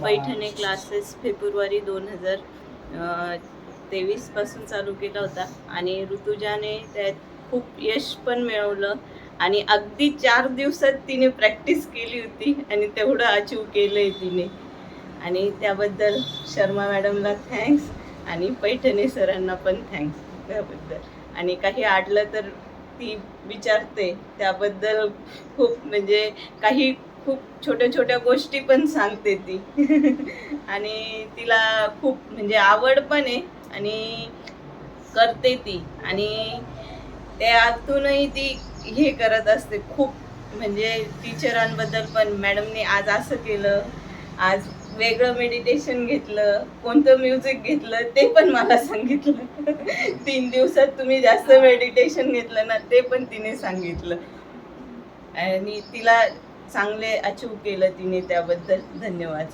Paithane classes February 2023 पासून चालू केला होता आणि ऋतुजाने त्यात खूप यश पण मिळवलं आणि अगदी 4 दिवसात तिने प्रॅक्टिस केली होती आणि तेवढं अचीव केलंय तिने आणि त्याबद्दल शर्मा मॅडमला थँक्स आणि पैठणे सरांना पण थँक्स त्याबद्दल. आणि काही अडलं तर ती विचारते त्याबद्दल खूप म्हणजे काही खूप छोट्या छोट्या गोष्टी पण सांगते ती आणि तिला खूप म्हणजे आवड पण आहे आणि करते ती आणि त्यातूनही ती हे करत असते खूप म्हणजे टीचरांबद्दल पण मॅडमने आज असं केलं, आज वेगळं मेडिटेशन घेतलं, कोणतं म्युझिक घेतलं ते पण मला सांगितलं 3 दिवसात तुम्ही जास्त मेडिटेशन घेतलं ना ते पण तिने सांगितलं आणि तिला चांगले अचीव केलं तिने त्याबद्दल धन्यवाद.